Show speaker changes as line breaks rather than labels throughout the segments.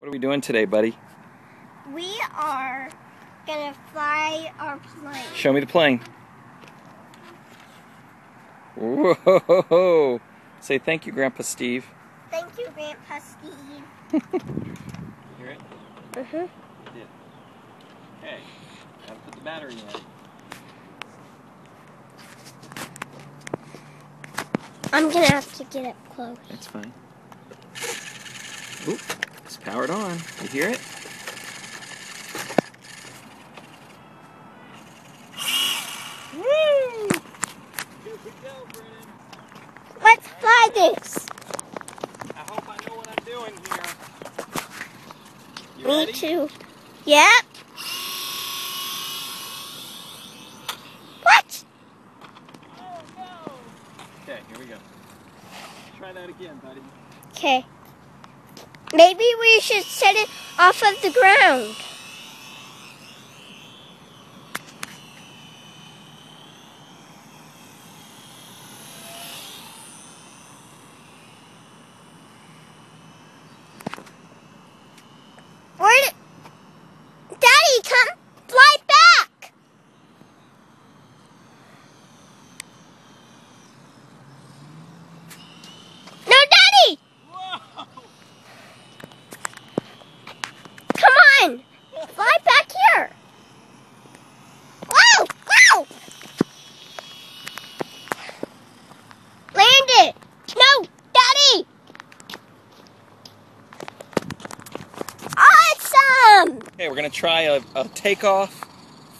What are we doing today, buddy?
We are gonna fly our plane.
Show me the plane. Whoa! Say thank you, Grandpa Steve.
Thank you, Grandpa Steve.
Hear it?
Mm-hmm.
You did. Okay. Gotta put the battery in.
I'm gonna have to get up close.
That's fine. Oop, it's powered on. You hear it? Woo! Here we go, Brennan.
Let's fly this.
I hope I know what I'm doing here. You
Me
ready?
too. Yep. What?
Oh no! Okay, here we go. Try that again, buddy.
Okay. Maybe we should set it off of the ground. Where did... Daddy, come fly back! No, Daddy!
Whoa!
Come on! Fly back here! Whoa! Whoa! Land it! No! Daddy! Awesome!
Okay, we're gonna try a takeoff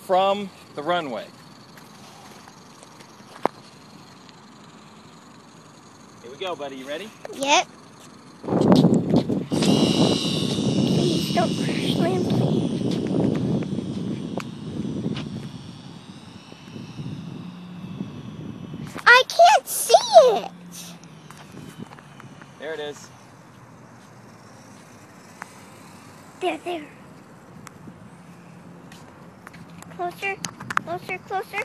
from the runway. Here we go, buddy. You ready?
Yep. Please don't crash land, please. I can't see it.
There it is.
There. Closer, closer, closer.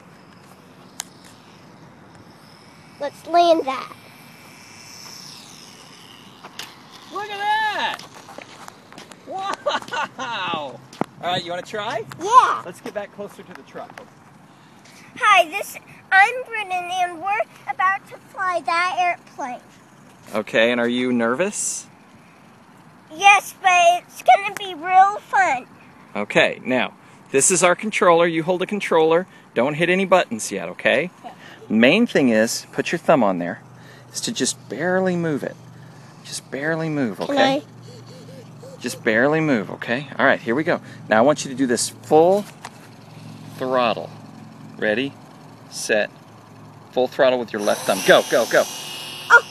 Let's land that.
Look at that! Wow! All right, you want to try?
Yeah.
Let's get back closer to the truck.
Hi, I'm Brennan, and we're about to fly that airplane.
Okay, and are you nervous?
Yes, but it's gonna be real fun.
Okay, now, this is our controller. You hold the controller. Don't hit any buttons yet, okay?
Okay.
Main thing is, put your thumb on there, is to just barely move it. Just barely move, okay? Just barely move, okay? All right, here we go. Now I want you to do this full throttle. Ready, set, full throttle with your left thumb. Go, go, go.
Oh.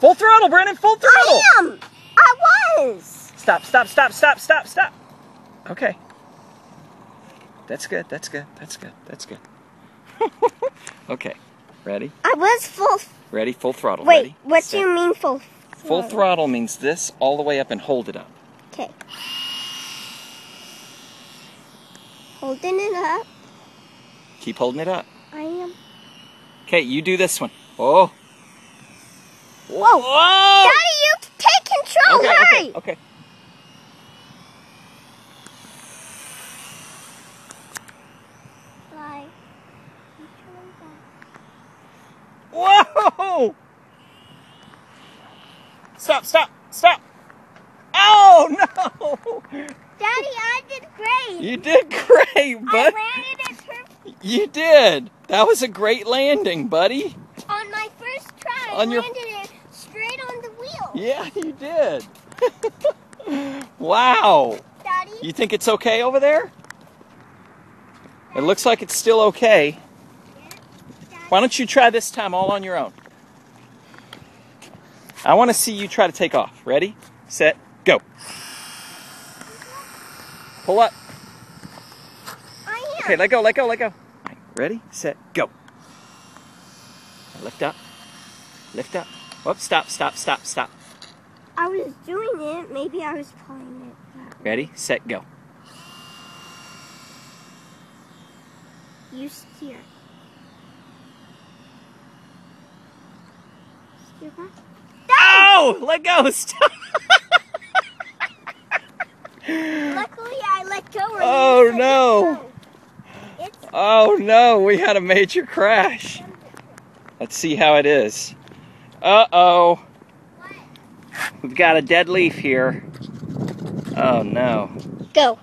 Full throttle, Brennan, full throttle.
I was.
Stop, stop, stop, stop, stop, stop. Okay. That's good, that's good, that's good, that's good. Okay, ready?
I was full.
Ready, full throttle.
Wait,
Ready,
what
set.
do you mean full?
Full throttle means this all the way up and hold it up.
Okay. Holding it up.
Keep holding it up.
I am.
Okay, you do this one. Oh.
Whoa.
Whoa!
Daddy, you take control.
Okay,
Hurry.
okay, okay.
Fly.
Whoa! Stop, stop, stop! Oh, no!
Daddy, I did great.
You did great,
I
bud.
landed it perfectly.
You did. That was a great landing, buddy.
On my first try,
On
I
your-
landed it straight on the wheel.
Yeah, you did. Wow.
Daddy?
You think it's okay over there? It looks like it's still okay.
Daddy?
Why don't you try this time all on your own? I want to see you try to take off. Ready, set, go. Pull up.
I am.
Okay, let go, let go, let go. All right, ready, set, go. Now lift up. Lift up. Whoops, stop, stop, stop, stop.
I was doing it. Maybe I was playing it.
Ready, set, go.
You steer. Steer back.
Oh, let go. Stop. no! Oh no, we had a major crash. Let's see how it is. Uh-oh. We've got a dead leaf here. Oh no.
Go.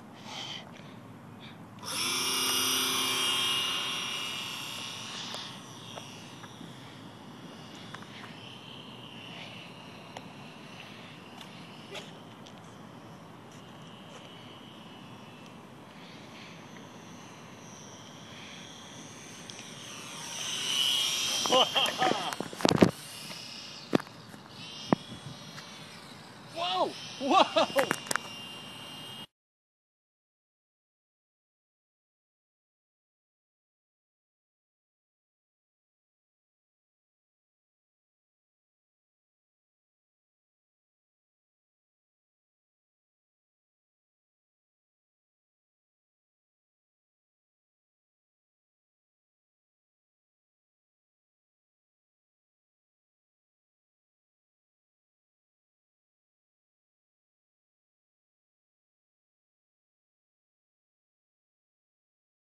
Whoa! Whoa!